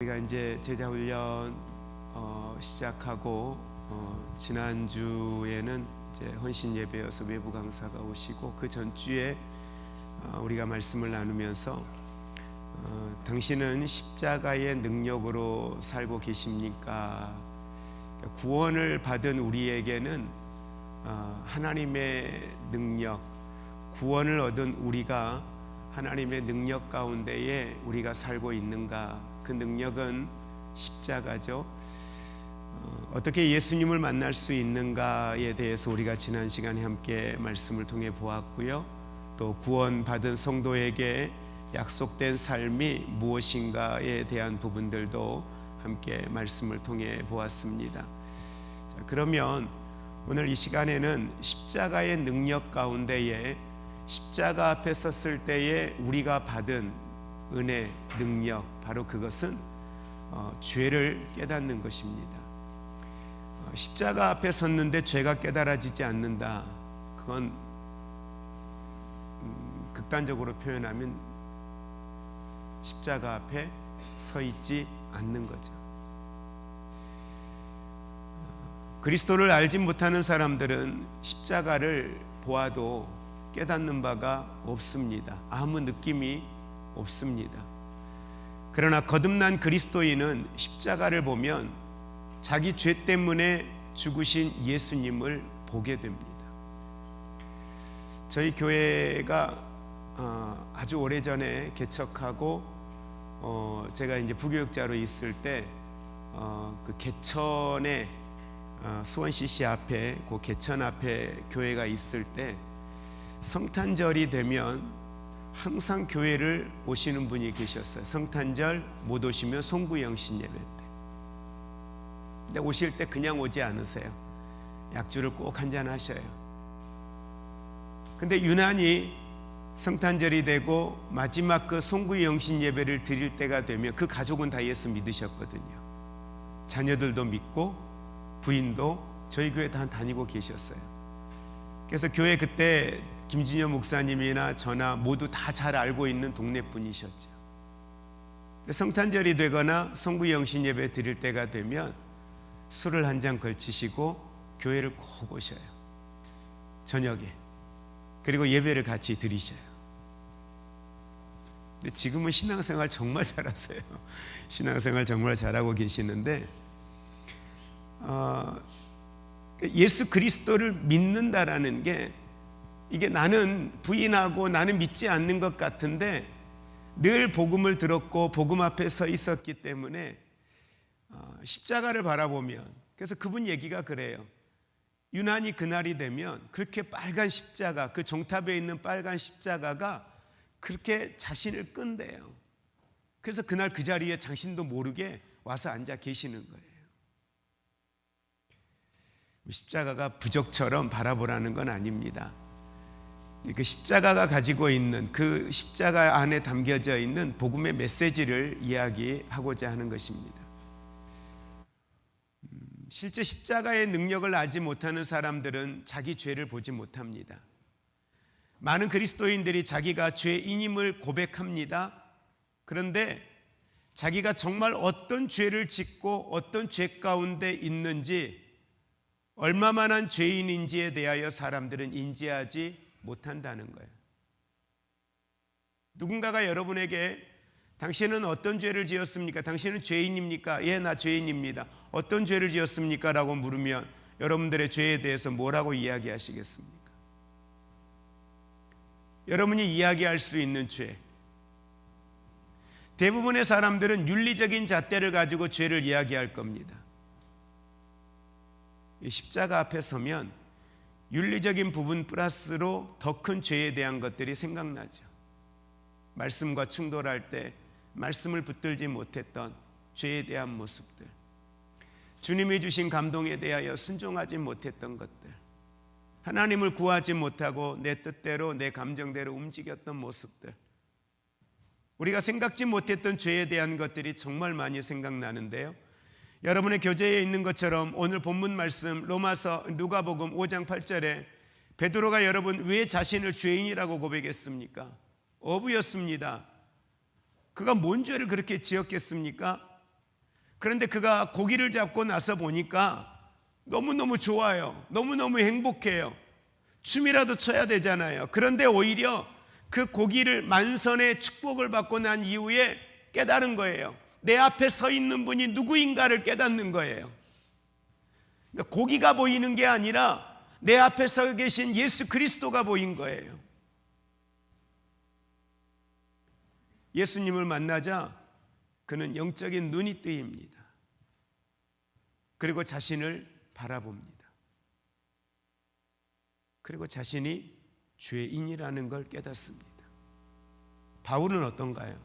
우리가 이제 제자 훈련 시작하고 지난주에는 이제 헌신 예배여서 외부 강사가 오시고 그 전주에 우리가 말씀을 나누면서 당신은 십자가의 능력으로 살고 계십니까? 구원을 받은 우리에게는 하나님의 능력, 구원을 얻은 우리가 하나님의 능력 가운데에 우리가 살고 있는가? 그 능력은 십자가죠. 어떻게 예수님을 만날 수 있는가에 대해서 우리가 지난 시간에 함께 말씀을 통해 보았고요. 또 구원받은 성도에게 약속된 삶이 무엇인가에 대한 부분들도 함께 말씀을 통해 보았습니다. 자, 그러면 오늘 이 시간에는 십자가의 능력 가운데에 십자가 앞에 섰을 때에 우리가 받은 은혜, 능력, 바로 그것은 죄를 깨닫는 것입니다. 십자가 앞에 섰는데 죄가 깨달아지지 않는다. 그건 극단적으로 표현하면 십자가 앞에 서 있지 않는 거죠. 그리스도를 알지 못하는 사람들은 십자가를 보아도 깨닫는 바가 없습니다. 아무 느낌이 없습니다. 그러나 거듭난 그리스도인은 십자가를 보면 자기 죄 때문에 죽으신 예수님을 보게 됩니다. 저희 교회가 아주 오래전에 개척하고 제가 이제 부교육자로 있을 때 그 개천에 수원 CC 앞에 그 개천 앞에 교회가 있을 때 성탄절이 되면 항상 교회를 오시는 분이 계셨어요. 성탄절 못 오시면 송구영신 예배 때. 근데 오실 때 그냥 오지 않으세요. 약주를 꼭 한잔 하셔요. 근데 유난히 성탄절이 되고 마지막 그 송구영신 예배를 드릴 때가 되면 그 가족은 다 예수 믿으셨거든요. 자녀들도 믿고 부인도 저희 교회 다 다니고 계셨어요. 그래서 교회 그때 김진여 목사님이나 저나 모두 다 잘 알고 있는 동네 분이셨죠. 성탄절이 되거나 송구영신 예배 드릴 때가 되면 술을 한 잔 걸치시고 교회를 꼭 오셔요. 저녁에. 그리고 예배를 같이 드리셔요. 근데 지금은 신앙생활 정말 잘하세요. 신앙생활 정말 잘하고 계시는데 예수 그리스도를 믿는다라는 게 이게 나는 부인하고 나는 믿지 않는 것 같은데 늘 복음을 들었고 복음 앞에 서 있었기 때문에 십자가를 바라보면, 그래서 그분 얘기가 그래요. 유난히 그날이 되면 그렇게 빨간 십자가, 그 종탑에 있는 빨간 십자가가 그렇게 자신을 끈대요. 그래서 그날 그 자리에 자신도 모르게 와서 앉아 계시는 거예요. 십자가가 부적처럼 바라보라는 건 아닙니다. 그 십자가가 가지고 있는, 그 십자가 안에 담겨져 있는 복음의 메시지를 이야기하고자 하는 것입니다. 실제 십자가의 능력을 알지 못하는 사람들은 자기 죄를 보지 못합니다. 많은 그리스도인들이 자기가 죄인임을 고백합니다. 그런데 자기가 정말 어떤 죄를 짓고 어떤 죄 가운데 있는지, 얼마만한 죄인인지에 대하여 사람들은 인지하지 못한다는 거예요. 누군가가 여러분에게 당신은 어떤 죄를 지었습니까? 당신은 죄인입니까? 예, 나 죄인입니다. 어떤 죄를 지었습니까? 라고 물으면 여러분들의 죄에 대해서 뭐라고 이야기하시겠습니까? 여러분이 이야기할 수 있는 죄, 대부분의 사람들은 윤리적인 잣대를 가지고 죄를 이야기할 겁니다. 십자가 앞에 서면 윤리적인 부분 플러스로 더 큰 죄에 대한 것들이 생각나죠. 말씀과 충돌할 때 말씀을 붙들지 못했던 죄에 대한 모습들, 주님이 주신 감동에 대하여 순종하지 못했던 것들, 하나님을 구하지 못하고 내 뜻대로 내 감정대로 움직였던 모습들, 우리가 생각지 못했던 죄에 대한 것들이 정말 많이 생각나는데요. 여러분의 교재에 있는 것처럼 오늘 본문 말씀 로마서 누가복음 5장 8절에 베드로가 여러분 왜 자신을 죄인이라고 고백했습니까? 어부였습니다. 그가 뭔 죄를 그렇게 지었겠습니까? 그런데 그가 고기를 잡고 나서 보니까 너무너무 좋아요. 너무너무 행복해요. 춤이라도 춰야 되잖아요. 그런데 오히려 그 고기를 만선의 축복을 받고 난 이후에 깨달은 거예요. 내 앞에 서 있는 분이 누구인가를 깨닫는 거예요. 그러니까 고기가 보이는 게 아니라 내 앞에 서 계신 예수 그리스도가 보인 거예요. 예수님을 만나자 그는 영적인 눈이 뜨입니다. 그리고 자신을 바라봅니다. 그리고 자신이 죄인이라는 걸 깨닫습니다. 바울은 어떤가요?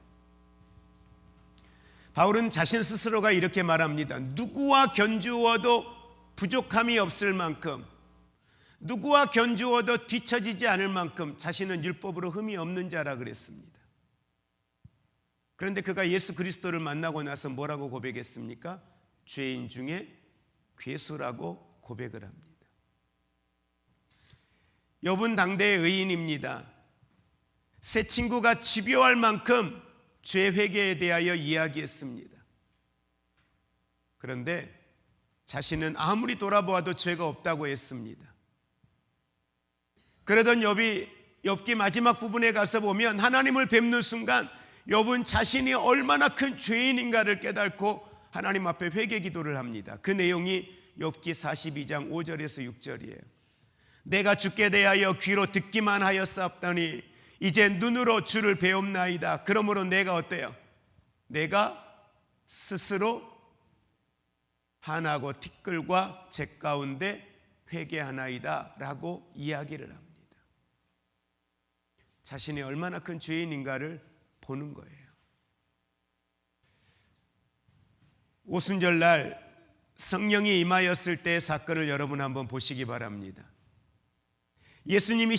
바울은 자신 스스로가 이렇게 말합니다. 누구와 견주어도 부족함이 없을 만큼, 누구와 견주어도 뒤처지지 않을 만큼 자신은 율법으로 흠이 없는 자라 그랬습니다. 그런데 그가 예수 그리스도를 만나고 나서 뭐라고 고백했습니까? 죄인 중에 괴수라고 고백을 합니다. 욥은 당대의 의인입니다. 새 친구가 집요할 만큼 죄 회개에 대하여 이야기했습니다. 그런데 자신은 아무리 돌아보아도 죄가 없다고 했습니다. 그러던 욥기 마지막 부분에 가서 보면 하나님을 뵙는 순간 욥은 자신이 얼마나 큰 죄인인가를 깨닫고 하나님 앞에 회개 기도를 합니다. 그 내용이 욥기 42장 5절에서 6절이에요. 내가 주께 대하여 귀로 듣기만 하였사옵더니 이제 눈으로 주를 배움나이다. 그러므로 내가 어때요? 내가 스스로 한하고 티끌과 재 가운데 회개하나이다 라고 이야기를 합니다. 자신이 얼마나 큰 죄인인가를 보는 거예요. 오순절날 성령이 임하였을 때의 사건을 여러분 한번 보시기 바랍니다. 예수님을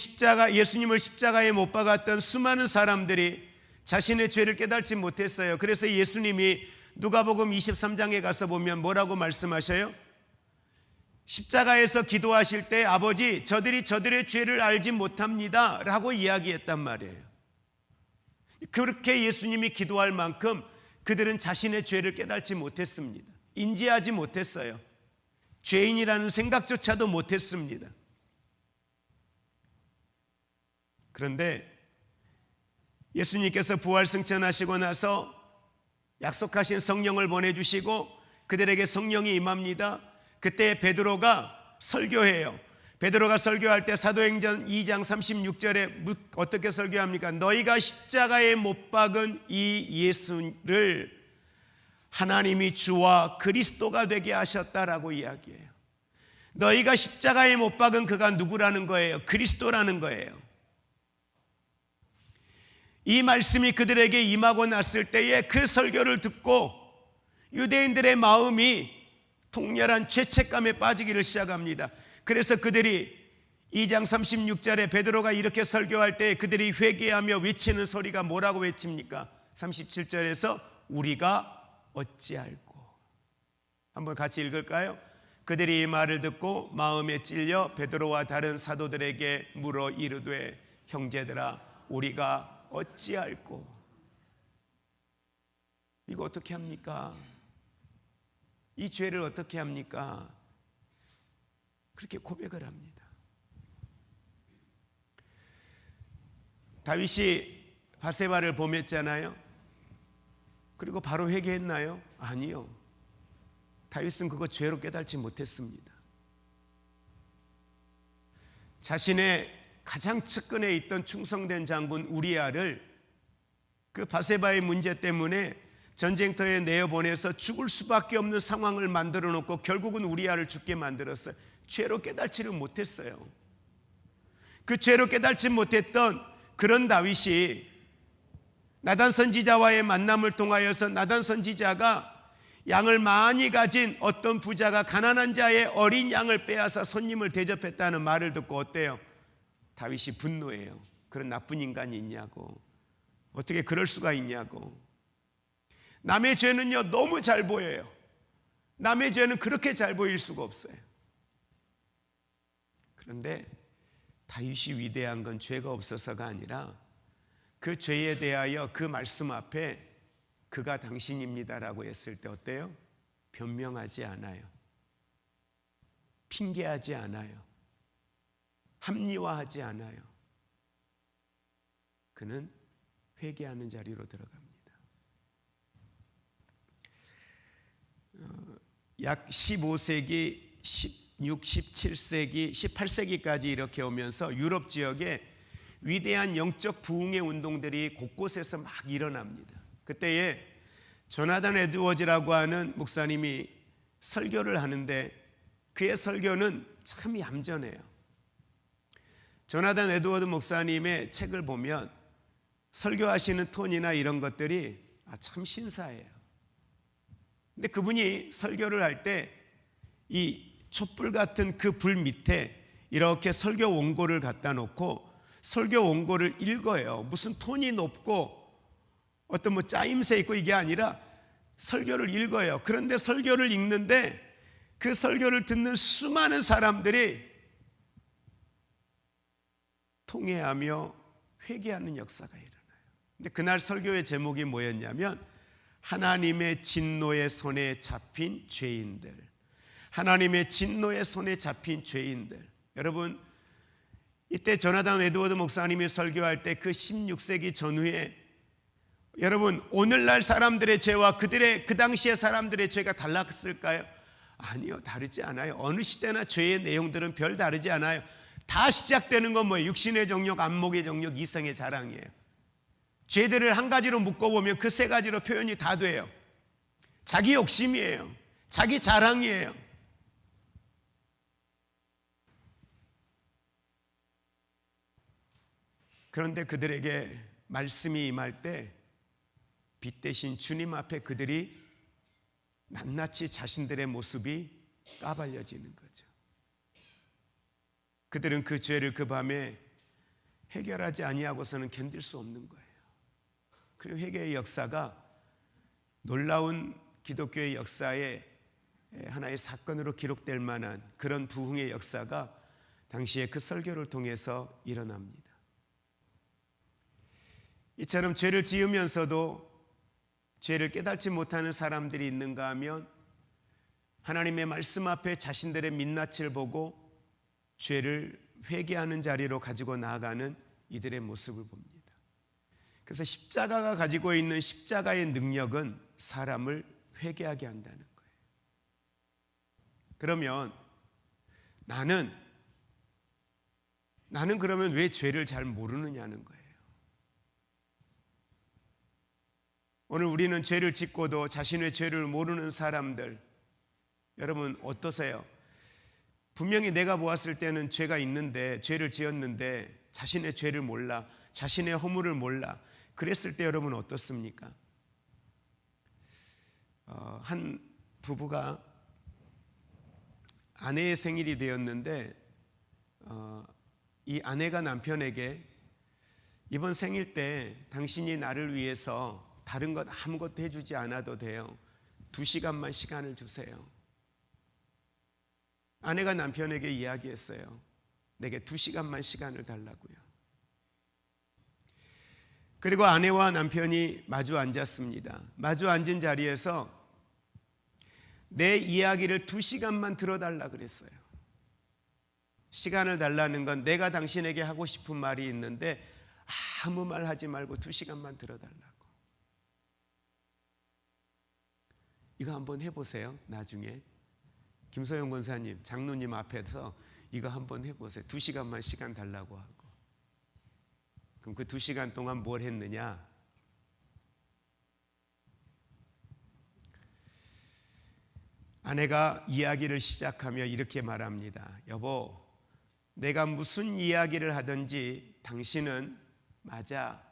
십자가에 못 박았던 수많은 사람들이 자신의 죄를 깨닫지 못했어요. 그래서 예수님이 누가복음 23장에 가서 보면 뭐라고 말씀하셔요? 십자가에서 기도하실 때 아버지 저들이 저들의 죄를 알지 못합니다 라고 이야기했단 말이에요. 그렇게 예수님이 기도할 만큼 그들은 자신의 죄를 깨닫지 못했습니다. 인지하지 못했어요. 죄인이라는 생각조차도 못했습니다. 그런데 예수님께서 부활승천하시고 나서 약속하신 성령을 보내주시고 그들에게 성령이 임합니다. 그때 베드로가 설교해요. 베드로가 설교할 때 사도행전 2장 36절에 어떻게 설교합니까? 너희가 십자가에 못 박은 이 예수를 하나님이 주와 그리스도가 되게 하셨다라고 이야기해요. 너희가 십자가에 못 박은 그가 누구라는 거예요? 그리스도라는 거예요. 이 말씀이 그들에게 임하고 났을 때에 그 설교를 듣고 유대인들의 마음이 통렬한 죄책감에 빠지기를 시작합니다. 그래서 그들이 2장 36절에 베드로가 이렇게 설교할 때 그들이 회개하며 외치는 소리가 뭐라고 외칩니까? 37절에서 우리가 어찌 알고. 한번 같이 읽을까요? 그들이 이 말을 듣고 마음에 찔려 베드로와 다른 사도들에게 물어 이르되 형제들아 우리가 어찌 알고. 이거 어떻게 합니까? 이 죄를 어떻게 합니까? 그렇게 고백을 합니다. 다윗이 바세바를 범했잖아요. 그리고 바로 회개했나요? 아니요. 다윗은 그거 죄로 깨달지 못했습니다. 자신의 가장 측근에 있던 충성된 장군 우리아를 그 바세바의 문제 때문에 전쟁터에 내어보내서 죽을 수밖에 없는 상황을 만들어 놓고 결국은 우리아를 죽게 만들었어요. 죄로 깨달지를 못했어요. 그 죄로 깨달지 못했던 그런 다윗이 나단 선지자와의 만남을 통하여서 나단 선지자가 양을 많이 가진 어떤 부자가 가난한 자의 어린 양을 빼앗아 손님을 대접했다는 말을 듣고 어때요? 다윗이 분노해요. 그런 나쁜 인간이 있냐고. 어떻게 그럴 수가 있냐고. 남의 죄는요 너무 잘 보여요. 남의 죄는 그렇게 잘 보일 수가 없어요. 그런데 다윗이 위대한 건 죄가 없어서가 아니라 그 죄에 대하여 그 말씀 앞에 그가 당신입니다라고 했을 때 어때요? 변명하지 않아요. 핑계하지 않아요. 합리화하지 않아요. 그는 회개하는 자리로 들어갑니다. 약 15세기, 16, 17세기, 18세기까지 이렇게 오면서 유럽 지역에 위대한 영적 부흥의 운동들이 곳곳에서 막 일어납니다. 그때에 조나단 에드워즈라고 하는 목사님이 설교를 하는데 그의 설교는 참 얌전해요. 조나단 에드워드 목사님의 책을 보면 설교하시는 톤이나 이런 것들이 참 신사해요. 근데 그분이 설교를 할 때 이 촛불 같은 그 불 밑에 이렇게 설교 원고를 갖다 놓고 설교 원고를 읽어요. 무슨 톤이 높고 어떤 뭐 짜임새 있고 이게 아니라 설교를 읽어요. 그런데 설교를 읽는데 그 설교를 듣는 수많은 사람들이 통회하며 회개하는 역사가 일어나요. 근데 그날 설교의 제목이 뭐였냐면 하나님의 진노의 손에 잡힌 죄인들. 하나님의 진노의 손에 잡힌 죄인들. 여러분, 이때 조나단 에드워드 목사님이 설교할 때 그 16세기 전후에 여러분 오늘날 사람들의 죄와 그들의 그 당시의 사람들의 죄가 달랐을까요? 아니요, 다르지 않아요. 어느 시대나 죄의 내용들은 별 다르지 않아요. 다 시작되는 건 뭐예요? 육신의 정욕, 안목의 정욕, 이성의 자랑이에요. 죄들을 한 가지로 묶어보면 그 세 가지로 표현이 다 돼요. 자기 욕심이에요. 자기 자랑이에요. 그런데 그들에게 말씀이 임할 때 빛 대신 주님 앞에 그들이 낱낱이 자신들의 모습이 까발려지는 거죠. 그들은 그 죄를 그 밤에 해결하지 아니하고서는 견딜 수 없는 거예요. 그리고 회개의 역사가 놀라운 기독교의 역사의 하나의 사건으로 기록될 만한 그런 부흥의 역사가 당시에 그 설교를 통해서 일어납니다. 이처럼 죄를 지으면서도 죄를 깨닫지 못하는 사람들이 있는가 하면 하나님의 말씀 앞에 자신들의 민낯을 보고 죄를 회개하는 자리로 가지고 나아가는 이들의 모습을 봅니다. 그래서 십자가가 가지고 있는 십자가의 능력은 사람을 회개하게 한다는 거예요. 그러면 나는 그러면 왜 죄를 잘 모르느냐는 거예요. 오늘 우리는 죄를 짓고도 자신의 죄를 모르는 사람들, 여러분 어떠세요? 분명히 내가 보았을 때는 죄가 있는데, 죄를 지었는데 자신의 죄를 몰라, 자신의 허물을 몰라. 그랬을 때 여러분 어떻습니까? 한 부부가 아내의 생일이 되었는데 이 아내가 남편에게 이번 생일 때 당신이 나를 위해서 다른 것 아무것도 해주지 않아도 돼요. 2시간만 시간을 주세요. 아내가 남편에게 이야기했어요. 내게 2시간만 시간을 달라고요. 그리고 아내와 남편이 마주 앉았습니다. 마주 앉은 자리에서 내 이야기를 2시간만 들어달라 그랬어요. 시간을 달라는 건 내가 당신에게 하고 싶은 말이 있는데 아무 말 하지 말고 2시간만 들어달라고. 이거 한번 해보세요. 나중에 김소영 권사님, 장로님 앞에서 이거 한번 해보세요. 2시간만 시간 달라고 하고. 그럼 그 2시간 동안 뭘 했느냐? 아내가 이야기를 시작하며 이렇게 말합니다. 여보, 내가 무슨 이야기를 하든지 당신은 맞아,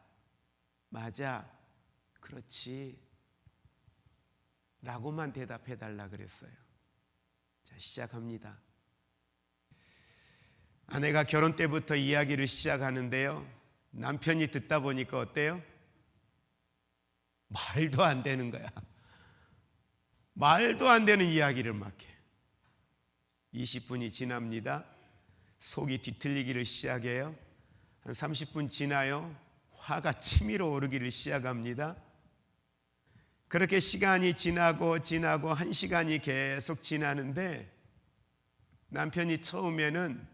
그렇지 라고만 대답해 달라 그랬어요. 자, 시작합니다. 아내가 결혼 때부터 이야기를 시작하는데요, 남편이 듣다 보니까 어때요? 말도 안 되는 거야. 말도 안 되는 이야기를 막 해. 20분이 지납니다. 속이 뒤틀리기를 시작해요. 한 30분 지나요. 화가 치밀어 오르기를 시작합니다. 그렇게 시간이 지나고 1시간이 계속 지나는데 남편이 처음에는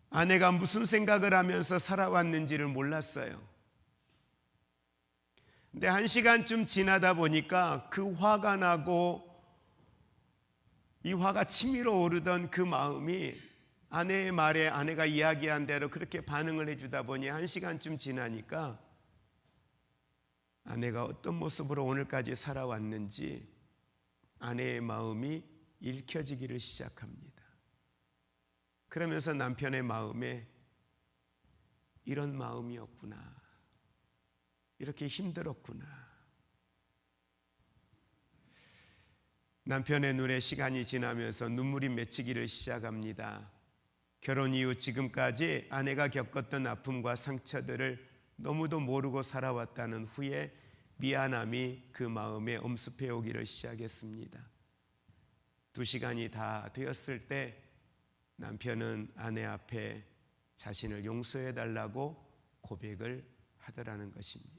아내가 무슨 생각을 하면서 살아왔는지를 몰랐어요. 근데 1시간쯤 지나다 보니까 그 화가 나고 이 화가 치밀어 오르던 그 마음이 아내의 말에 아내가 이야기한 대로 그렇게 반응을 해주다 보니 1시간쯤 지나니까 아내가 어떤 모습으로 오늘까지 살아왔는지 아내의 마음이 읽혀지기를 시작합니다. 그러면서 남편의 마음에 이런 마음이었구나, 이렇게 힘들었구나. 남편의 눈에 시간이 지나면서 눈물이 맺히기를 시작합니다. 결혼 이후 지금까지 아내가 겪었던 아픔과 상처들을 너무도 모르고 살아왔다는 후에 미안함이 그 마음에 엄습해 오기를 시작했습니다. 2시간이 다 되었을 때 남편은 아내 앞에 자신을 용서해 달라고 고백을 하더라는 것입니다.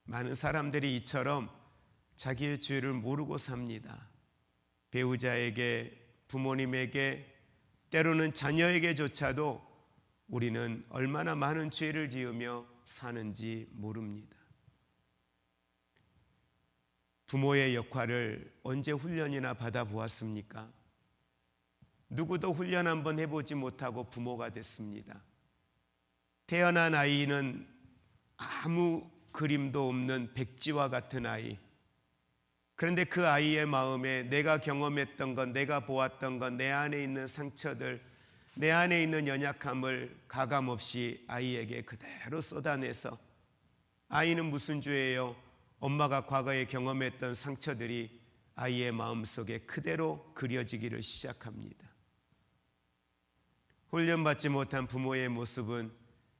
많은 사람들이 이처럼 자기의 죄를 모르고 삽니다. 배우자에게, 부모님에게, 때로는 자녀에게조차도 우리는 얼마나 많은 죄를 지으며 사는지 모릅니다. 부모의 역할을 언제 훈련이나 받아보았습니까? 누구도 훈련 한번 해보지 못하고 부모가 됐습니다. 태어난 아이는 아무 그림도 없는 백지와 같은 아이. 그런데 그 아이의 마음에 내가 경험했던 것, 내가 보았던 것, 내 안에 있는 상처들, 내 안에 있는 연약함을 가감없이 아이에게 그대로 쏟아내서 아이는 무슨 죄예요? 엄마가 과거에 경험했던 상처들이 아이의 마음속에 그대로 그려지기를 시작합니다. 훈련받지 못한 부모의 모습은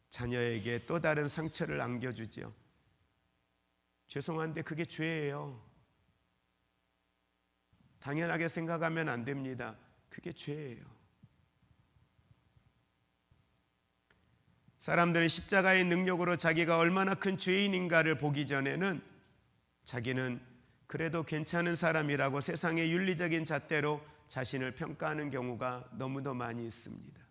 자녀에게 또 다른 상처를 안겨주죠. 죄송한데 그게 죄예요. 당연하게 생각하면 안 됩니다. 그게 죄예요. 사람들은 십자가의 능력으로 자기가 얼마나 큰 죄인인가를 보기 전에는 자기는 그래도 괜찮은 사람이라고 세상의 윤리적인 잣대로 자신을 평가하는 경우가 너무도 많이 있습니다.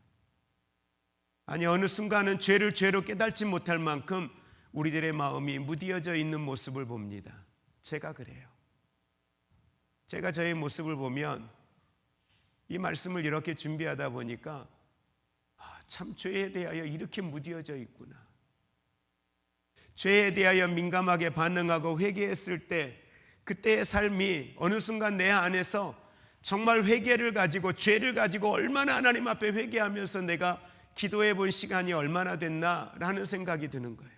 아니, 어느 순간은 죄를 죄로 깨닫지 못할 만큼 우리들의 마음이 무디어져 있는 모습을 봅니다. 제가 그래요. 제가 저의 모습을 보면 이 말씀을 이렇게 준비하다 보니까 참 죄에 대하여 이렇게 무디어져 있구나. 죄에 대하여 민감하게 반응하고 회개했을 때 그때의 삶이 어느 순간 내 안에서 정말 회개를 가지고 죄를 가지고 얼마나 하나님 앞에 회개하면서 내가 기도해 본 시간이 얼마나 됐나라는 생각이 드는 거예요.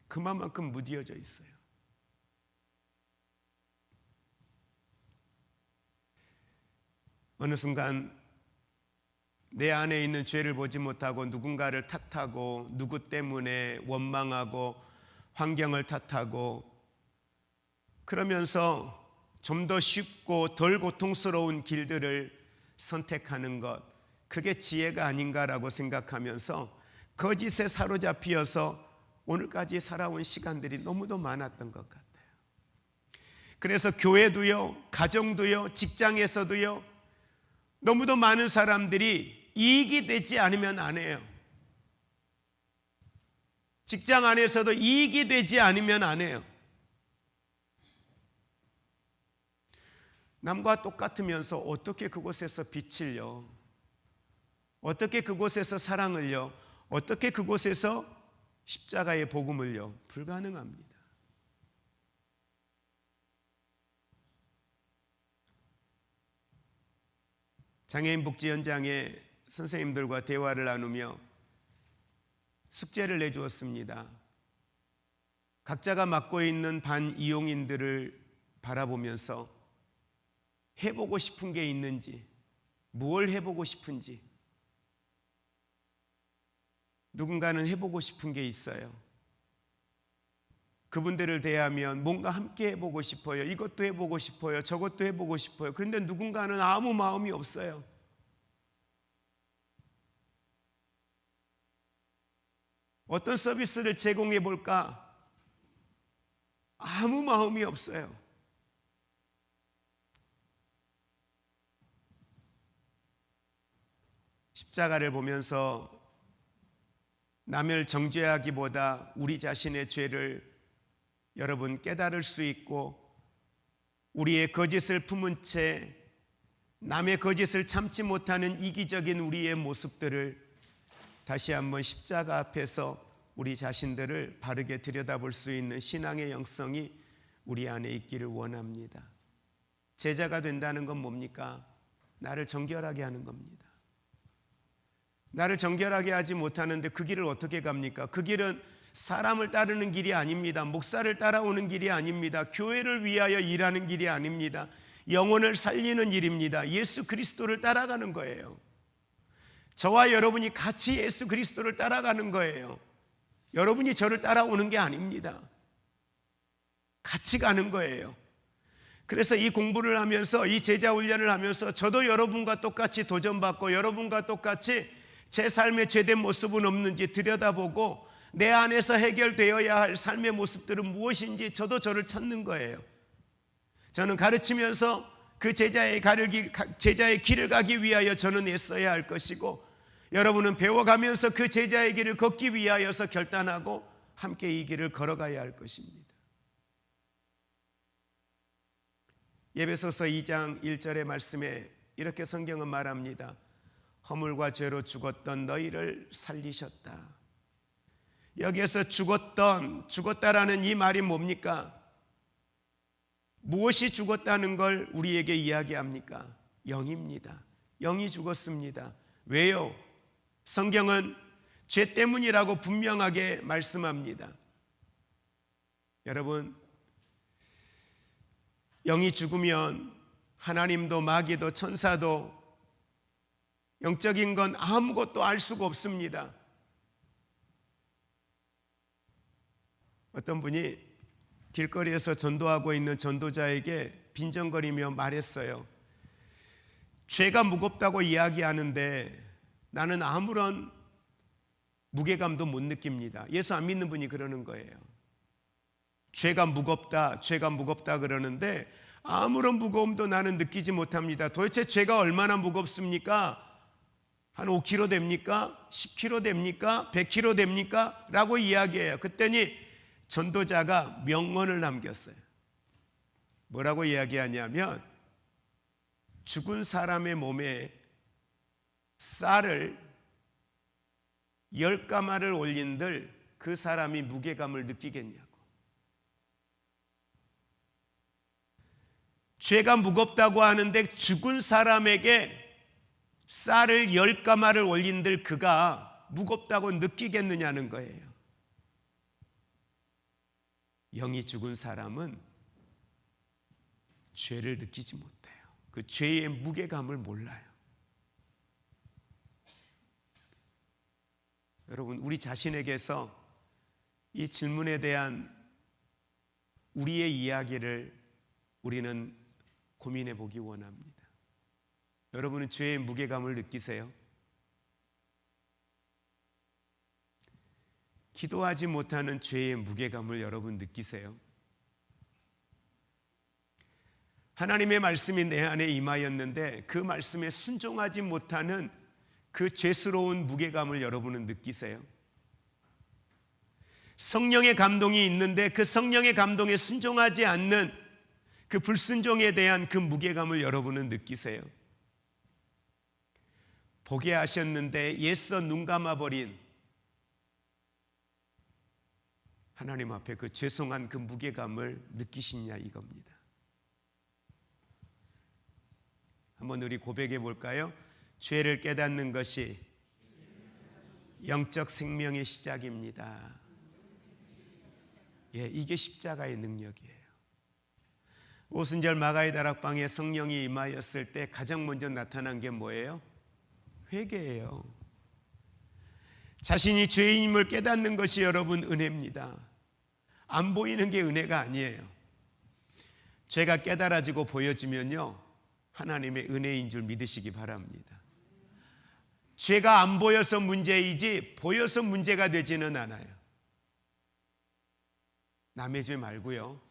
그만큼 무디어져 있어요. 어느 순간 내 안에 있는 죄를 보지 못하고 누군가를 탓하고 누구 때문에 원망하고 환경을 탓하고 그러면서 좀 더 쉽고 덜 고통스러운 길들을 선택하는 것, 그게 지혜가 아닌가라고 생각하면서 거짓에 사로잡히어서 오늘까지 살아온 시간들이 너무도 많았던 것 같아요. 그래서 교회도요, 가정도요, 직장에서도요, 너무도 많은 사람들이 이익이 되지 않으면 안 해요. 직장 안에서도 이익이 되지 않으면 안 해요. 남과 똑같으면서 어떻게 그곳에서 빛을요? 어떻게 그곳에서 사랑을요? 어떻게 그곳에서 십자가의 복음을요? 불가능합니다. 장애인 복지 현장에 선생님들과 대화를 나누며 숙제를 내주었습니다. 각자가 맡고 있는 반 이용인들을 바라보면서 해보고 싶은 게 있는지, 무엇을 해보고 싶은지. 누군가는 해보고 싶은 게 있어요. 그분들을 대하면 뭔가 함께 해보고 싶어요. 이것도 해보고 싶어요. 저것도 해보고 싶어요. 그런데 누군가는 아무 마음이 없어요. 어떤 서비스를 제공해 볼까? 아무 마음이 없어요. 십자가를 보면서 남을 정죄하기보다 우리 자신의 죄를 여러분 깨달을 수 있고, 우리의 거짓을 품은 채 남의 거짓을 참지 못하는 이기적인 우리의 모습들을 다시 한번 십자가 앞에서 우리 자신들을 바르게 들여다볼 수 있는 신앙의 영성이 우리 안에 있기를 원합니다. 제자가 된다는 건 뭡니까? 나를 정결하게 하는 겁니다. 나를 정결하게 하지 못하는데 그 길을 어떻게 갑니까? 그 길은 사람을 따르는 길이 아닙니다. 목사를 따라오는 길이 아닙니다. 교회를 위하여 일하는 길이 아닙니다. 영혼을 살리는 일입니다. 예수 그리스도를 따라가는 거예요. 저와 여러분이 같이 예수 그리스도를 따라가는 거예요. 여러분이 저를 따라오는 게 아닙니다. 같이 가는 거예요. 그래서 이 공부를 하면서, 이 제자 훈련을 하면서 저도 여러분과 똑같이 도전받고, 여러분과 똑같이 제 삶의 죄된 모습은 없는지 들여다보고, 내 안에서 해결되어야 할 삶의 모습들은 무엇인지 저도 저를 찾는 거예요. 저는 가르치면서 그 제자의 길을 가기 위하여 저는 애써야 할 것이고, 여러분은 배워가면서 그 제자의 길을 걷기 위하여서 결단하고 함께 이 길을 걸어가야 할 것입니다. 에베소서 2장 1절의 말씀에 이렇게 성경은 말합니다. 허물과 죄로 죽었던 너희를 살리셨다. 여기에서 죽었다라는 이 말이 뭡니까? 무엇이 죽었다는 걸 우리에게 이야기합니까? 영입니다. 영이 죽었습니다. 왜요? 성경은 죄 때문이라고 분명하게 말씀합니다. 여러분, 영이 죽으면 하나님도 마귀도 천사도 영적인 건 아무것도 알 수가 없습니다. 어떤 분이 길거리에서 전도하고 있는 전도자에게 빈정거리며 말했어요. 죄가 무겁다고 이야기하는데 나는 아무런 무게감도 못 느낍니다. 예수 안 믿는 분이 그러는 거예요. 죄가 무겁다 그러는데 아무런 무거움도 나는 느끼지 못합니다. 도대체 죄가 얼마나 무겁습니까? 한 5kg 됩니까? 10kg 됩니까? 100kg 됩니까? 라고 이야기해요. 그랬더니 전도자가 명언을 남겼어요. 뭐라고 이야기하냐면, 죽은 사람의 몸에 쌀을 10가마를 올린들 그 사람이 무게감을 느끼겠냐고. 죄가 무겁다고 하는데 죽은 사람에게 쌀을 10가마를 올린들 그가 무겁다고 느끼겠느냐는 거예요. 영이 죽은 사람은 죄를 느끼지 못해요. 그 죄의 무게감을 몰라요. 여러분, 우리 자신에게서 이 질문에 대한 우리의 이야기를 우리는 고민해 보기 원합니다. 여러분은 죄의 무게감을 느끼세요? 기도하지 못하는 죄의 무게감을 여러분 느끼세요? 하나님의 말씀이 내 안에 임하였는데 그 말씀에 순종하지 못하는 그 죄스러운 무게감을 여러분은 느끼세요? 성령의 감동이 있는데 그 성령의 감동에 순종하지 않는 그 불순종에 대한 그 무게감을 여러분은 느끼세요? 보게 하셨는데 애써 눈 감아버린 하나님 앞에 그 죄송한 그 무게감을 느끼시냐 이겁니다. 한번 우리 고백해 볼까요? 죄를 깨닫는 것이 영적 생명의 시작입니다. 예, 이게 십자가의 능력이에요. 오순절 마가의 다락방에 성령이 임하였을 때 가장 먼저 나타난 게 뭐예요? 회개예요. 자신이 죄인임을 깨닫는 것이 여러분 은혜입니다. 안 보이는 게 은혜가 아니에요. 죄가 깨달아지고 보여지면요, 하나님의 은혜인 줄 믿으시기 바랍니다. 죄가 안 보여서 문제이지 보여서 문제가 되지는 않아요. 남의 죄 말고요,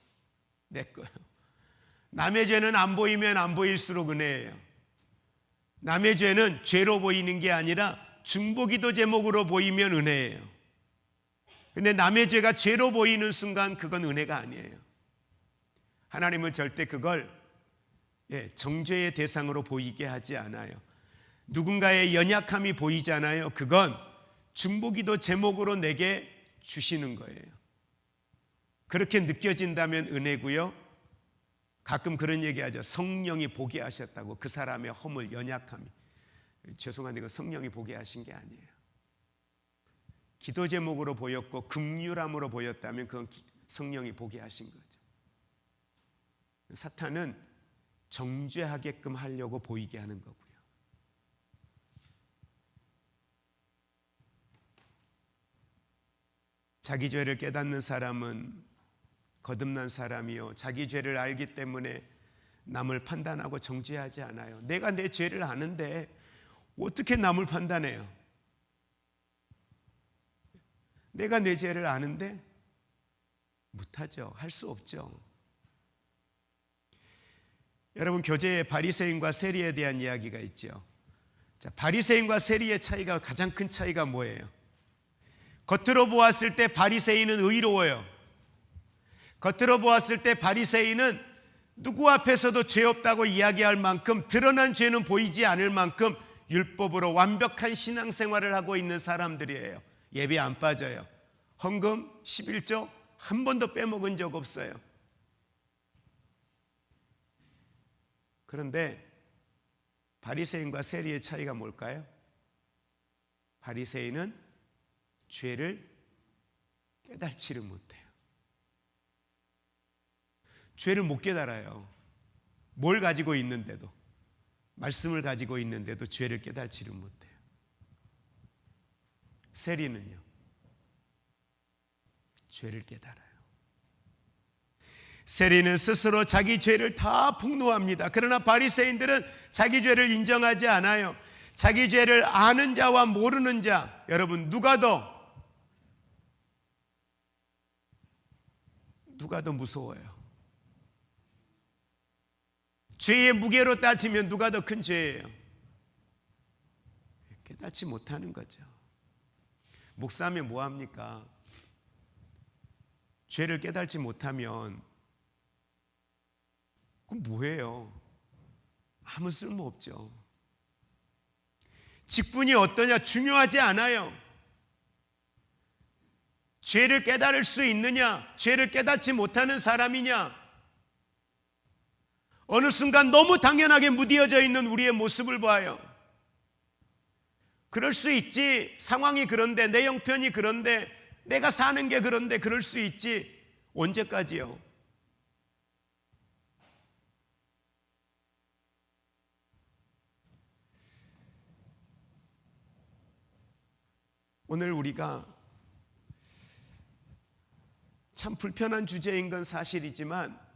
내 거요. 남의 죄는 안 보이면 안 보일수록 은혜예요. 남의 죄는 죄로 보이는 게 아니라 중보기도 제목으로 보이면 은혜예요. 근데 남의 죄가 죄로 보이는 순간 그건 은혜가 아니에요. 하나님은 절대 그걸 정죄의 대상으로 보이게 하지 않아요. 누군가의 연약함이 보이잖아요. 그건 중보기도 제목으로 내게 주시는 거예요. 그렇게 느껴진다면 은혜고요. 가끔 그런 얘기하죠. 성령이 보게 하셨다고. 그 사람의 허물, 연약함이. 죄송한데 그 성령이 보게 하신 게 아니에요. 기도 제목으로 보였고 긍휼함으로 보였다면 그건 성령이 보게 하신 거죠. 사탄은 정죄하게끔 하려고 보이게 하는 거고요. 자기 죄를 깨닫는 사람은 거듭난 사람이요, 자기 죄를 알기 때문에 남을 판단하고 정죄하지 않아요. 내가 내 죄를 아는데 어떻게 남을 판단해요? 내가 내 죄를 아는데 못하죠. 할 수 없죠. 여러분, 교재에 바리새인과 세리에 대한 이야기가 있죠. 자, 바리새인과 세리의 차이가, 가장 큰 차이가 뭐예요? 겉으로 보았을 때 바리새인은 의로워요. 겉으로 보았을 때 바리새인은 누구 앞에서도 죄 없다고 이야기할 만큼, 드러난 죄는 보이지 않을 만큼 율법으로 완벽한 신앙생활을 하고 있는 사람들이에요. 예배 안 빠져요. 헌금 11조 한 번도 빼먹은 적 없어요. 그런데 바리새인과 세리의 차이가 뭘까요? 바리새인은 죄를 깨달지를 못해요. 죄를 못 깨달아요. 뭘 가지고 있는데도, 말씀을 가지고 있는데도 죄를 깨달지를 못해요. 세리는요, 죄를 깨달아요. 세리는 스스로 자기 죄를 다 폭로합니다. 그러나 바리새인들은 자기 죄를 인정하지 않아요. 자기 죄를 아는 자와 모르는 자, 여러분 누가 더 무서워요? 죄의 무게로 따지면 누가 더 큰 죄예요? 깨닫지 못하는 거죠. 목사하면 뭐합니까? 죄를 깨닫지 못하면 그럼 뭐예요? 아무 쓸모 없죠. 직분이 어떠냐 중요하지 않아요. 죄를 깨달을 수 있느냐, 죄를 깨닫지 못하는 사람이냐, 어느 순간 너무 당연하게 무뎌져 있는 우리의 모습을 봐요. 그럴 수 있지. 상황이 그런데, 내 형편이 그런데, 내가 사는 게 그런데 그럴 수 있지. 언제까지요? 오늘 우리가 참 불편한 주제인 건 사실이지만,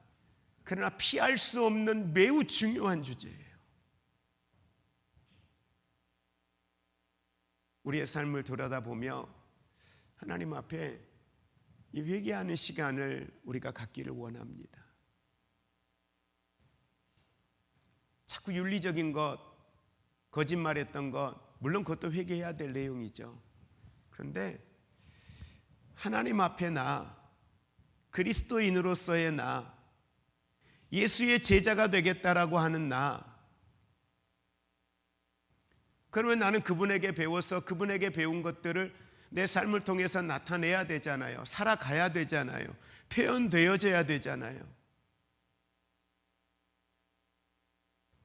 그러나 피할 수 없는 매우 중요한 주제예요. 우리의 삶을 돌아다보며 하나님 앞에 이 회개하는 시간을 우리가 갖기를 원합니다. 자꾸 윤리적인 것, 거짓말했던 것, 물론 그것도 회개해야 될 내용이죠. 그런데 하나님 앞에 나, 그리스도인으로서의 나, 예수의 제자가 되겠다라고 하는 나, 그러면 나는 그분에게 배워서 그분에게 배운 것들을 내 삶을 통해서 나타내야 되잖아요. 살아가야 되잖아요. 표현되어져야 되잖아요.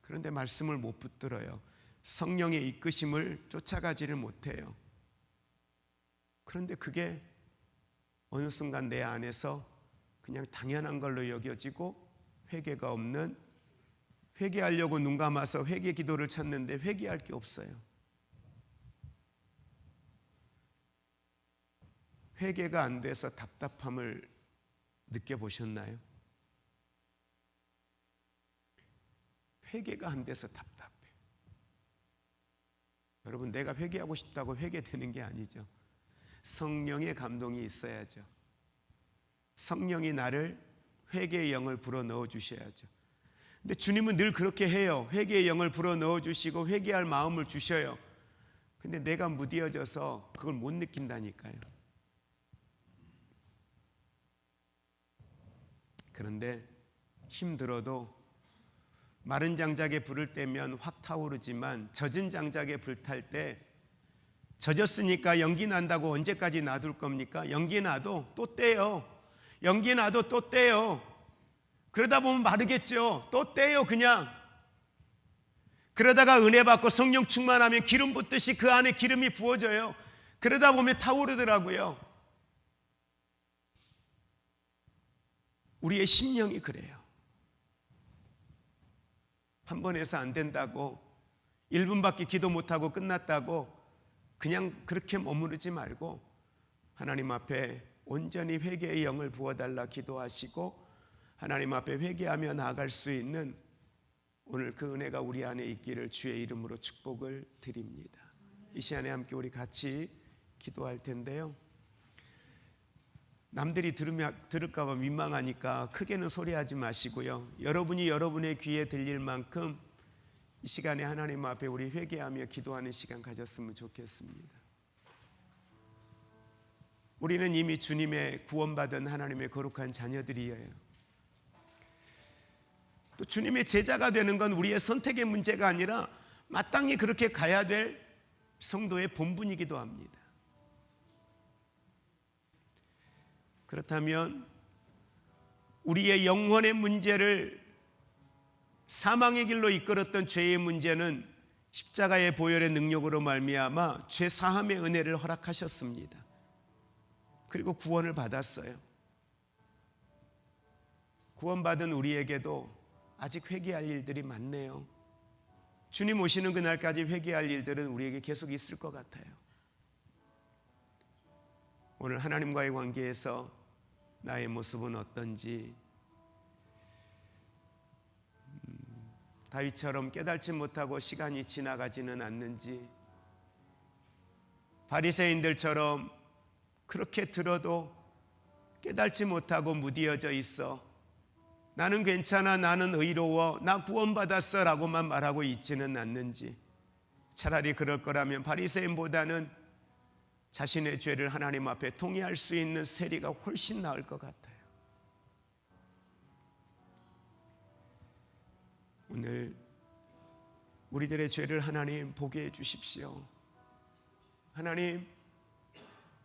그런데 말씀을 못 붙들어요. 성령의 이끄심을 쫓아가지를 못해요. 그런데 그게 어느 순간 내 안에서 그냥 당연한 걸로 여겨지고, 회개가 없는, 회개하려고 눈 감아서 회개 기도를 찾는데 회개할 게 없어요. 회개가 안 돼서 답답함을 느껴보셨나요? 회개가 안 돼서 답답해. 여러분, 내가 회개하고 싶다고 회개되는 게 아니죠. 성령의 감동이 있어야죠. 성령이 나를 회개의 영을 불어넣어 주셔야죠. 근데 주님은 늘 그렇게 해요. 회개의 영을 불어넣어 주시고 회개할 마음을 주셔요. 근데 내가 무디어져서 그걸 못 느낀다니까요. 그런데 힘들어도 마른 장작에 불을 떼면 확 타오르지만 젖은 장작에 불 탈 때 젖었으니까 연기 난다고 언제까지 놔둘 겁니까? 연기 나도 또 떼요. 연기 나도 또 떼요. 그러다 보면 마르겠죠. 또 떼요 그냥. 그러다가 은혜 받고 성령 충만하면 기름 붓듯이 그 안에 기름이 부어져요. 그러다 보면 타오르더라고요. 우리의 심령이 그래요. 한 번 해서 안 된다고 1분밖에 기도 못하고 끝났다고 그냥 그렇게 머무르지 말고 하나님 앞에 온전히 회개의 영을 부어달라 기도하시고 하나님 앞에 회개하며 나아갈 수 있는 오늘 그 은혜가 우리 안에 있기를 주의 이름으로 축복을 드립니다. 이 시간에 함께 우리 같이 기도할 텐데요. 남들이 들을까 봐 민망하니까 크게는 소리하지 마시고요. 여러분이 여러분의 귀에 들릴 만큼 이 시간에 하나님 앞에 우리 회개하며 기도하는 시간 가졌으면 좋겠습니다. 우리는 이미 주님의 구원받은 하나님의 거룩한 자녀들이에요. 또 주님의 제자가 되는 건 우리의 선택의 문제가 아니라 마땅히 그렇게 가야 될 성도의 본분이기도 합니다. 그렇다면 우리의 영혼의 문제를 사망의 길로 이끌었던 죄의 문제는 십자가의 보혈의 능력으로 말미암아 죄 사함의 은혜를 허락하셨습니다. 그리고 구원을 받았어요. 구원받은 우리에게도 아직 회개할 일들이 많네요. 주님 오시는 그날까지 회개할 일들은 우리에게 계속 있을 것 같아요. 오늘 하나님과의 관계에서 나의 모습은 어떤지, 다윗처럼 깨달지 못하고 시간이 지나가지는 않는지, 바리새인들처럼 그렇게 들어도 깨달지 못하고 무디어져 있어 나는 괜찮아, 나는 의로워, 나 구원받았어 라고만 말하고 있지는 않는지, 차라리 그럴 거라면 바리새인보다는 자신의 죄를 하나님 앞에 통회할 수 있는 세리가 훨씬 나을 것 같아요. 오늘 우리들의 죄를 하나님 보게 해 주십시오. 하나님,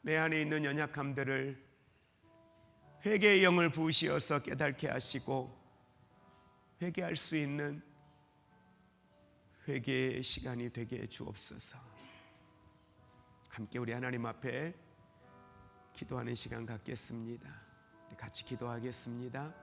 내 안에 있는 연약함들을 회개의 영을 부으시어서 깨닫게 하시고 회개할 수 있는 회개의 시간이 되게 해 주옵소서. 함께 우리 하나님 앞에 기도하는 시간 갖겠습니다. 같이 기도하겠습니다.